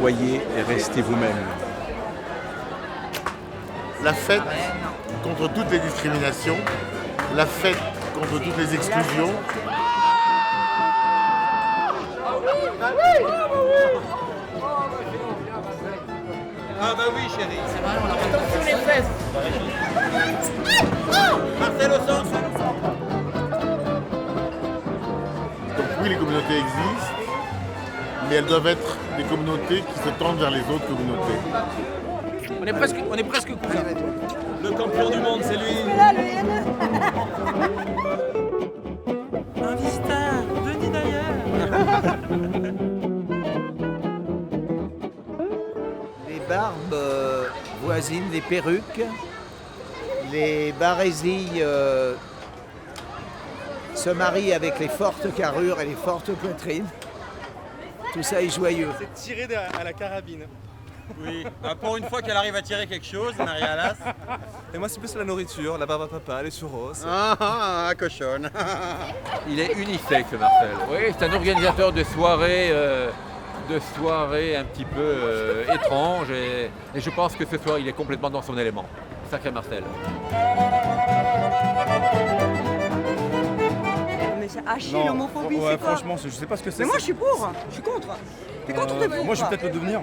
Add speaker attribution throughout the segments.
Speaker 1: soyez et restez vous-même.
Speaker 2: La fête contre toutes les discriminations, la fête contre toutes les exclusions.
Speaker 3: Ah bah oui chérie, c'est vrai, on l'a attention les fesses. Marcel au centre.
Speaker 2: Donc oui, les communautés existent, mais elles doivent être des communautés qui se tendent vers les autres communautés.
Speaker 3: On est presque cousins.
Speaker 1: Le champion du monde, c'est lui.
Speaker 3: Un visiteur venu d'ailleurs.
Speaker 4: Les barbes voisines, les perruques, les barésilles se marient avec les fortes carrures et les fortes poitrines. Tout ça est joyeux.
Speaker 5: C'est tiré à la carabine.
Speaker 3: Oui, pour une fois qu'elle arrive à tirer quelque chose, Marie-Alas.
Speaker 5: Et moi, c'est plus la nourriture, la barbe à papa, les churros.
Speaker 3: Ah, cochonne.
Speaker 6: Il est unisexe, Marcel. Oui, c'est un organisateur de soirées un petit peu étranges. Et je pense que ce soir, il est complètement dans son élément. Sacré Marcel.
Speaker 7: Mais c'est haché l'homophobie,
Speaker 5: ouais,
Speaker 7: c'est quoi?
Speaker 5: franchement, je sais pas ce que c'est.
Speaker 7: Mais moi je suis pour, je suis contre. T'es contre ou t'es pour?
Speaker 5: Moi, je vais peut-être le devenir.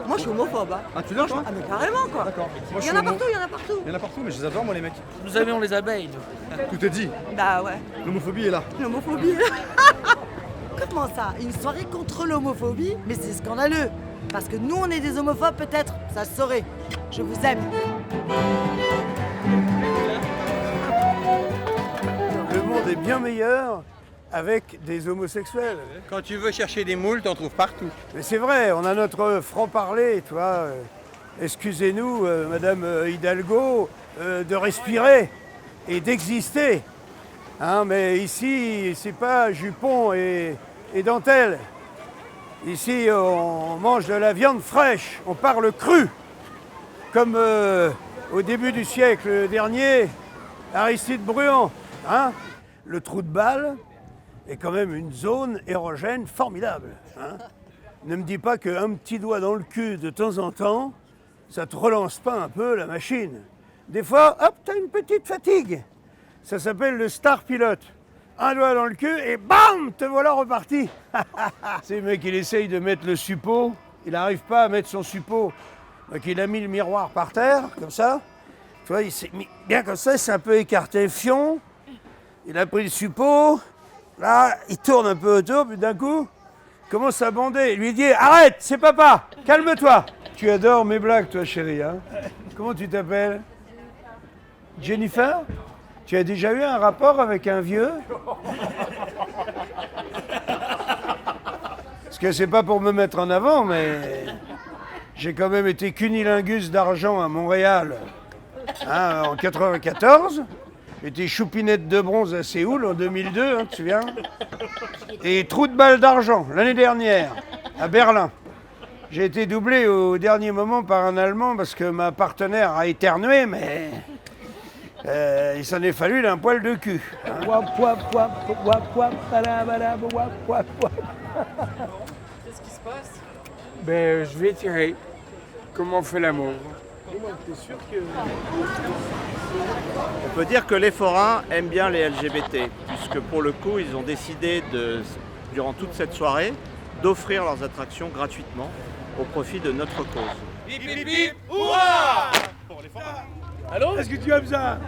Speaker 7: Moi je suis homophobe. Hein.
Speaker 5: Ah, tu l'as, toi?
Speaker 7: Ah mais carrément quoi.
Speaker 5: D'accord. Moi,
Speaker 7: Il y en a partout, il y en a partout.
Speaker 5: Il y en a partout, mais je les adore, moi, les mecs.
Speaker 3: Nous aimons les abeilles, nous.
Speaker 5: Tout est dit.
Speaker 7: Bah ouais,
Speaker 5: L'homophobie est là.
Speaker 7: l'homophobie. Comment ça? Une soirée contre l'homophobie? Mais c'est scandaleux. Parce que nous on est des homophobes peut-être, ça se saurait. Je vous aime.
Speaker 8: Le monde est bien meilleur avec des homosexuels.
Speaker 3: Quand tu veux chercher des moules, t'en trouves partout.
Speaker 8: Mais c'est vrai, on a notre franc-parler, tu vois. Excusez-nous, Madame Hidalgo, de respirer et d'exister. Hein, mais ici, c'est pas jupon et dentelle. Ici, on mange de la viande fraîche, on parle cru. Comme au début du siècle dernier, Aristide Bruand. Hein. Le trou de balle est quand même une zone érogène formidable. Hein. Ne me dis pas qu'un petit doigt dans le cul de temps en temps, ça te relance pas un peu la machine. Des fois, hop, t'as une petite fatigue. Ça s'appelle le star pilote. Un doigt dans le cul et bam, te voilà reparti. C'est le mec, il essaye de mettre le suppôt, il n'arrive pas à mettre son suppôt. Donc il a mis le miroir par terre, comme ça. Tu vois, il s'est mis bien comme ça, il s'est un peu écarté, fion. Il a pris le suppôt. Là, il tourne un peu autour, puis d'un coup, il commence à bander. Il lui dit « Arrête, c'est papa, calme-toi !» Tu adores mes blagues, toi, chérie. Hein. Comment tu t'appelles? Jennifer? Tu as déjà eu un rapport avec un vieux? Parce que c'est pas pour me mettre en avant, mais j'ai quand même été cunilingus d'argent à Montréal hein, en 94. J'étais choupinette de bronze à Séoul en 2002, hein, tu te souviens? Et trou de balle d'argent l'année dernière à Berlin. J'ai été doublé au dernier moment par un Allemand parce que ma partenaire a éternué, mais il s'en est fallu d'un poil de cul. Hein.
Speaker 9: Qu'est-ce qui se passe?
Speaker 10: Ben, je vais tirer. Comment on fait l'amour?
Speaker 11: On peut dire que les forains aiment bien les LGBT, puisque pour le coup, ils ont décidé, durant toute cette soirée, d'offrir leurs attractions gratuitement au profit de notre cause.
Speaker 3: Bip bip bip, ouah!
Speaker 10: Allô? Est-ce que tu aimes ça?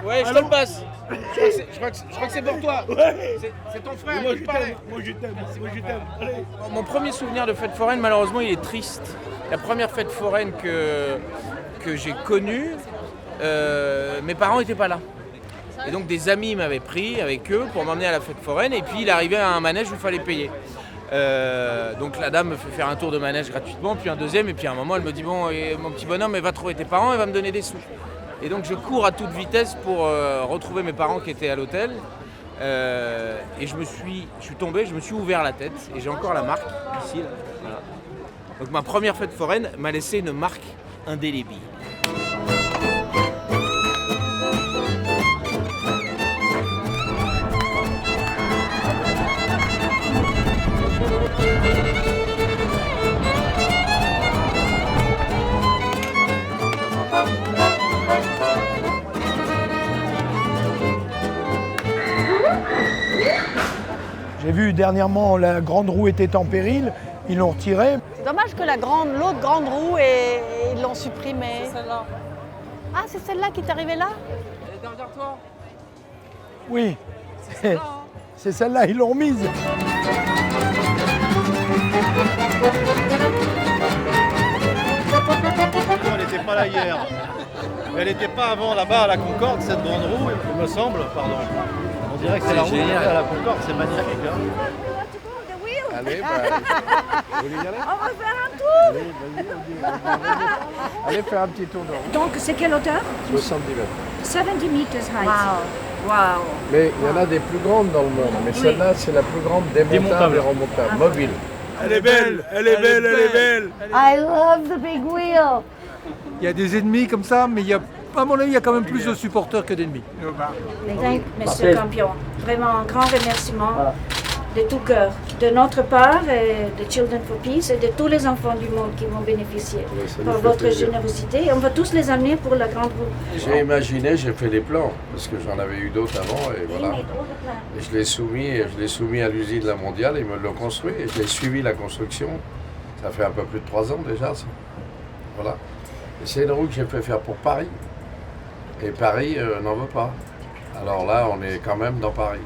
Speaker 3: Ouais, je te le passe. Je crois que c'est pour toi.
Speaker 10: Ouais.
Speaker 3: C'est ton frère.
Speaker 10: Moi
Speaker 3: qui
Speaker 10: je
Speaker 3: parlait.
Speaker 10: t'aime, moi je t'aime, moi je t'aime. Allez.
Speaker 3: Mon premier souvenir de fête foraine, malheureusement, il est triste. La première fête foraine que j'ai connue, mes parents n'étaient pas là. Et donc des amis m'avaient pris avec eux pour m'emmener à la fête foraine. Et puis il arrivait à un manège où il fallait payer. Donc la dame me fait faire un tour de manège gratuitement, puis un deuxième. Et puis à un moment, elle me dit « Bon, mon petit bonhomme, va trouver tes parents et va me donner des sous. » Et donc je cours à toute vitesse pour retrouver mes parents qui étaient à l'hôtel. Et je suis tombé, je me suis ouvert la tête. Et j'ai encore la marque ici. Là. Voilà. Donc ma première fête foraine m'a laissé une marque indélébile.
Speaker 8: vu dernièrement, la grande roue était en péril, ils l'ont retirée.
Speaker 12: C'est dommage que l'autre grande roue, ils l'ont supprimée.
Speaker 9: C'est celle-là.
Speaker 12: Ah, c'est celle-là qui est arrivée là?
Speaker 9: Elle est derrière toi.
Speaker 8: Oui,
Speaker 9: C'est celle-là, hein.
Speaker 8: c'est celle-là, ils l'ont remise.
Speaker 13: Elle n'était pas là hier. Elle n'était pas avant là-bas à la Concorde, cette grande roue, il me semble, pardon. On dirait que c'est la roue qui est à la Concorde, c'est magnifique. Hein.
Speaker 4: Allez, vous voulez y aller?
Speaker 12: On va faire un tour.
Speaker 8: Allez, allez faire un petit tour de roue.
Speaker 14: Donc, c'est quelle hauteur?
Speaker 8: 70 mètres.
Speaker 14: 70 meters high.
Speaker 12: Wow.
Speaker 8: Mais il y en a des plus grandes dans le monde. Mais celle-là, c'est la plus grande démontable et remontable, mobile.
Speaker 13: Elle est belle, elle est belle, elle est belle.
Speaker 12: I love the big wheel.
Speaker 13: Il y a des ennemis comme ça, mais à mon avis, il y a quand même plus de supporters que d'ennemis.
Speaker 14: Monsieur Campion, vraiment un grand remerciement de tout cœur, de notre part, et de Children for Peace et de tous les enfants du monde qui vont bénéficier par votre générosité. Et on va tous les amener pour la grande roue.
Speaker 15: J'ai imaginé, j'ai fait les plans, parce que j'en avais eu d'autres avant, et voilà. Et je l'ai soumis à l'usine La Mondiale, ils me l'ont construit, et j'ai suivi la construction. Ça fait un peu plus de 3 ans déjà, ça. Voilà. Et c'est une roue que j'ai fait faire pour Paris. Et Paris n'en veut pas. Alors là, on est quand même dans Paris.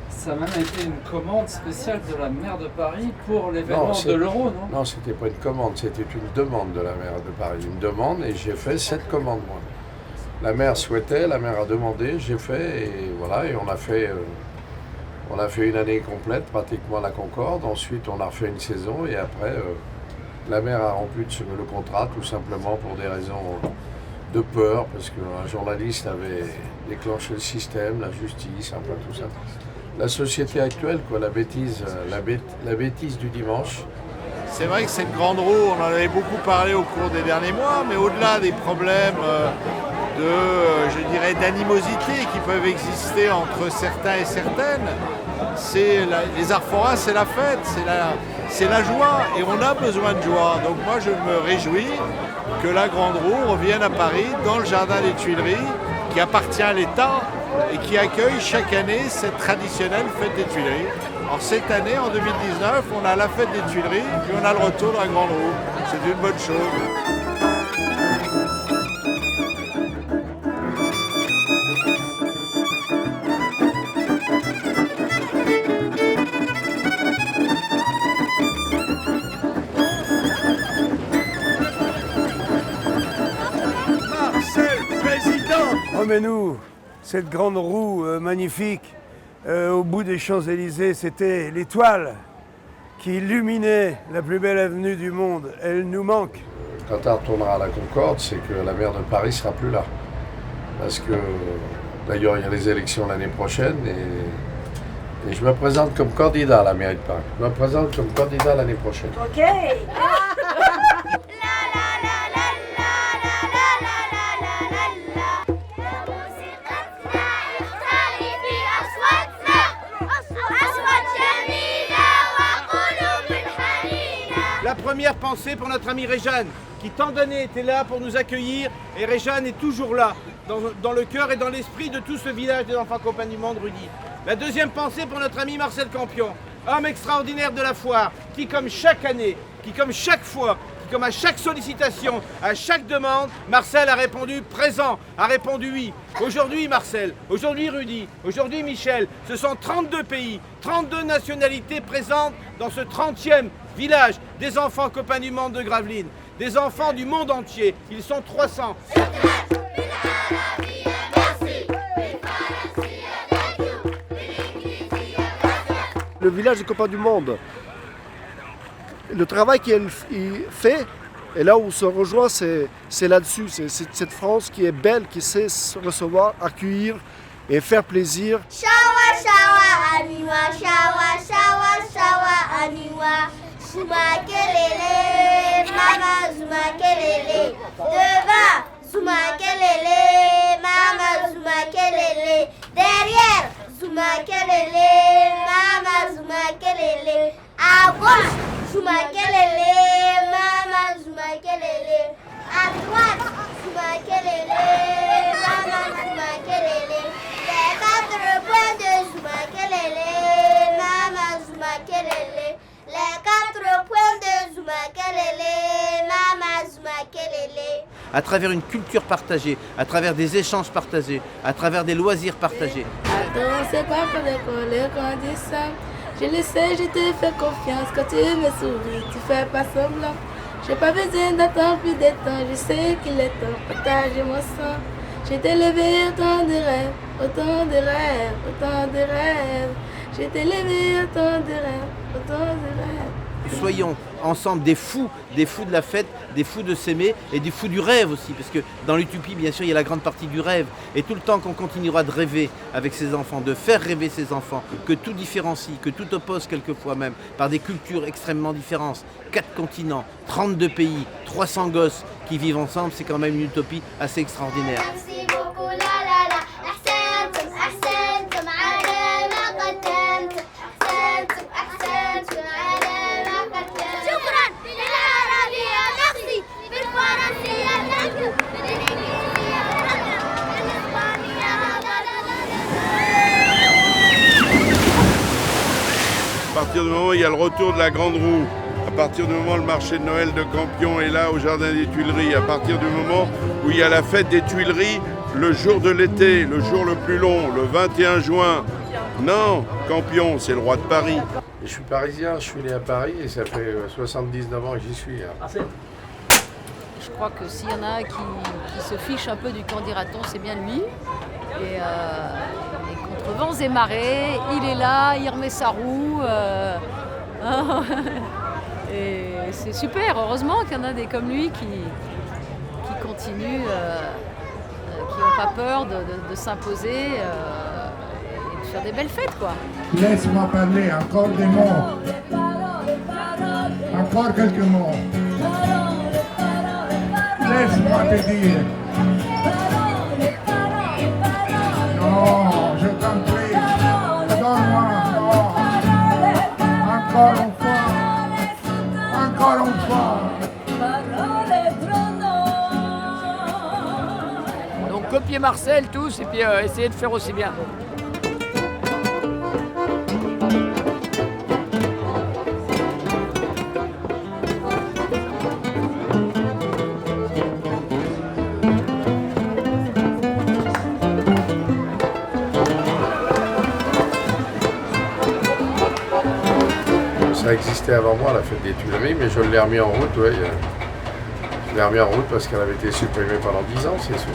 Speaker 9: Ça a même été une commande spéciale de la maire de Paris pour l'événement de l'Euro, non?
Speaker 15: Non, c'était pas une commande, c'était une demande de la maire de Paris. Une demande, et j'ai fait cette commande, moi. La maire souhaitait, la maire a demandé, j'ai fait, et voilà, et on a fait une année complète, pratiquement à la Concorde. Ensuite, on a refait une saison, et après, la maire a rompu le contrat, tout simplement pour des raisons de peur, parce qu'un journaliste avait déclenché le système, la justice, un peu tout ça. La société actuelle, quoi, la bêtise du dimanche.
Speaker 2: C'est vrai que cette grande roue, on en avait beaucoup parlé au cours des derniers mois, mais au-delà des problèmes je dirais, d'animosité qui peuvent exister entre certains et certaines, les arts forains, c'est la fête, c'est la joie, et on a besoin de joie. Donc moi, je me réjouis que la grande roue revienne à Paris, dans le jardin des Tuileries, qui appartient à l'État et qui accueille chaque année cette traditionnelle fête des Tuileries. Alors cette année, en 2019, on a la fête des Tuileries, puis on a le retour de la grande roue. C'est une bonne chose.
Speaker 8: Remets-nous cette grande roue magnifique au bout des Champs-Élysées. C'était l'étoile qui illuminait la plus belle avenue du monde. Elle nous manque.
Speaker 15: Quand elle retournera à la Concorde, c'est que la maire de Paris ne sera plus là. Parce que, d'ailleurs, il y a les élections l'année prochaine et je me présente comme candidat à la mairie de Paris. Je me présente comme candidat l'année prochaine.
Speaker 14: Ok.
Speaker 3: La première pensée pour notre amie Réjeanne, qui tant d'années était là pour nous accueillir, et Réjeanne est toujours là, dans le cœur et dans l'esprit de tout ce village des enfants compagnie du monde, Rudy. La deuxième pensée pour notre ami Marcel Campion, homme extraordinaire de la foire, qui comme chaque année, qui comme chaque fois, qui comme à chaque sollicitation, à chaque demande, Marcel a répondu présent, a répondu oui. Aujourd'hui Marcel, aujourd'hui Rudy, aujourd'hui Michel, ce sont 32 pays, 32 nationalités présentes dans ce 30e village des enfants copains du monde de Gravelines, des enfants du monde entier. Ils sont 300.
Speaker 16: Le village des copains du monde, le travail qu'il fait, et là où on se rejoint, c'est là-dessus. C'est cette France qui est belle, qui sait recevoir, accueillir et faire plaisir.
Speaker 17: Shawa, shawa, aniwa, shawa, shawa, shawa, aniwa. Zuma kelele, mama zuma kelele. Devant, zuma kelele, mama zuma kelele. Derrière, zuma kelele, mama zuma kelele. À gauche, zuma kelele, mama zuma kelele. À droite, zuma kelele, mama zuma kelele. Les 4 points de zuma kelele, mama zuma kelele.
Speaker 3: à travers une culture partagée, à travers des échanges partagés, à travers des loisirs partagés.
Speaker 18: Attends, c'est pas pour l'école qu'on dit ça. Je le sais, je te fais confiance. Quand tu me souris, tu fais pas semblant. J'ai pas besoin d'attendre plus de temps. Je sais qu'il est temps de partager mon sang. J'ai t'ai levé autant de rêves, autant de rêves, autant de rêves. J'ai t'ai levé autant de rêves, autant de rêves.
Speaker 3: Soyons ensemble des fous de la fête, des fous de s'aimer et des fous du rêve aussi, parce que dans l'utopie, bien sûr, il y a la grande partie du rêve. Et tout le temps qu'on continuera de rêver avec ses enfants, de faire rêver ses enfants, que tout différencie, que tout oppose quelquefois même, par des cultures extrêmement différentes, 4 continents, 32 pays, 300 gosses qui vivent ensemble, c'est quand même une utopie assez extraordinaire.
Speaker 17: Merci beaucoup, la la la. أحسنتم أحسنتم على ما قدمتم. أحسنتم أحسنتم على ما قدمتم. شكرا بالعربية نقصي بالفرنسية نكتب بالإنجليزية نقرأ بالإسبانية
Speaker 19: À partir du moment où il y a le retour de la Grande Roue, à partir du moment où le marché de Noël de Campion est là au Jardin des Tuileries, à partir du moment où il y a la fête des Tuileries, le jour de l'été, le jour le plus long, le 21 juin. Non, Campion, c'est le roi de Paris.
Speaker 15: Je suis parisien, je suis né à Paris et ça fait 79 ans que j'y suis.
Speaker 20: Je crois que s'il y en a qui se fiche un peu du qu'en dira-t-on, c'est bien lui. Et contre vents et marées, il est là, il remet sa roue. Et c'est super, heureusement qu'il y en a des comme lui qui continuent, qui n'ont pas peur de s'imposer et de faire des belles fêtes, quoi.
Speaker 21: Laisse-moi parler encore des mots. Encore quelques mots. Laisse-moi te dire. Non, je t'en prie. Donne-moi encore. Encore une fois. Encore une fois.
Speaker 10: Donc copier Marcel tous et puis essayer de faire aussi bien.
Speaker 15: Ça existait avant moi, la fête des Tuileries, mais je l'ai remis en route, ouais. Je l'ai remis en route parce qu'elle avait été supprimée pendant 10 ans, c'est sûr.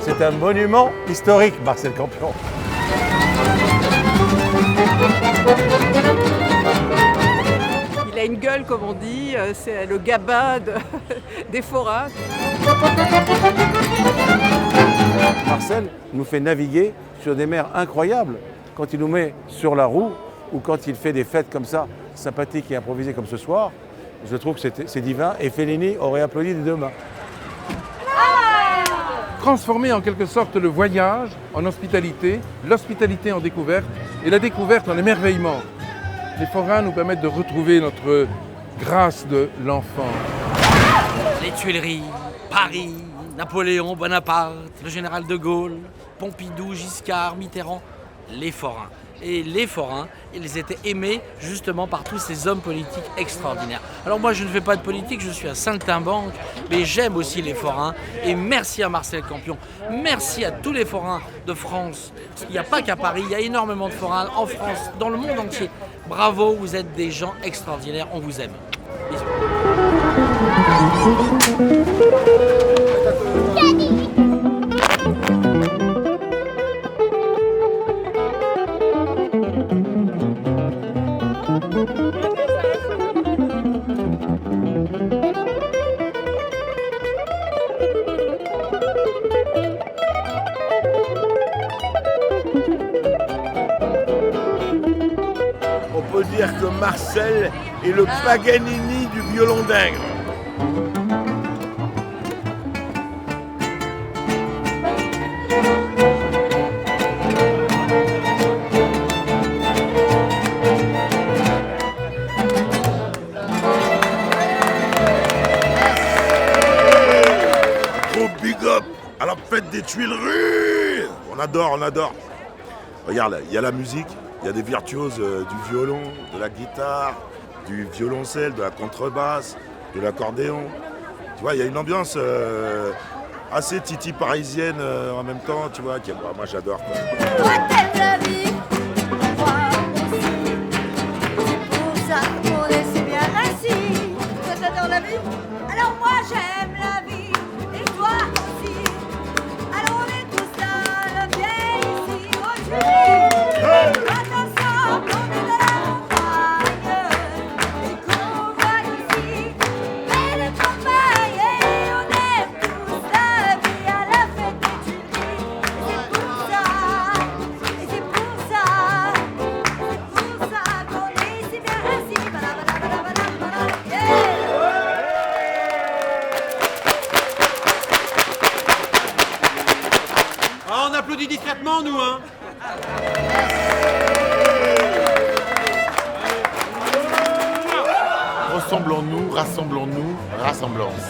Speaker 13: C'est un monument historique, Marcel Campion.
Speaker 22: Il a une gueule, comme on dit, c'est le gabin des forains.
Speaker 13: Marcel nous fait naviguer sur des mers incroyables quand il nous met sur la roue ou quand il fait des fêtes comme ça, sympathiques et improvisées comme ce soir. Je trouve que c'est divin et Fellini aurait applaudi des deux mains.
Speaker 23: Transformer en quelque sorte le voyage en hospitalité, l'hospitalité en découverte et la découverte en émerveillement. Les forains nous permettent de retrouver notre grâce de l'enfant.
Speaker 24: Les Tuileries, Paris, Napoléon, Bonaparte, le général de Gaulle, Pompidou, Giscard, Mitterrand, les forains. Et les forains, ils étaient aimés justement par tous ces hommes politiques extraordinaires. Alors moi, je ne fais pas de politique, je suis à Saltimbanque, mais j'aime aussi les forains. Et merci à Marcel Campion, merci à tous les forains de France. Il n'y a pas qu'à Paris, il y a énormément de forains en France, dans le monde entier. Bravo, vous êtes des gens extraordinaires, on vous aime. Bisous.
Speaker 2: On peut dire que Marcel est le Paganini du violon d'Ingres.
Speaker 19: Gros big up à la fête des Tuileries.
Speaker 1: on adore. Regarde, il y a la musique, il y a des virtuoses du violon, de la guitare, du violoncelle, de la contrebasse, de l'accordéon. Tu vois, il y a une ambiance assez titi parisienne en même temps, tu vois, moi j'adore.
Speaker 17: Toi t'aimes la vie, moi aussi. C'est pour ça qu'on est si bien assis. Toi t'adores la vie, alors moi j'aime la vie. Et toi aussi. Alors on est tous là, bien ici aujourd'hui. Quand ensemble on est dans la montagne et qu'on voit ici belle campagne et on aime tous la vie à la fête des Tuileries. Et c'est pour ça qu'on est si bien assis.
Speaker 5: Ah, on applaudit discrètement, nous, hein.
Speaker 6: Ressemblons-nous, rassemblons-nous, rassemblance.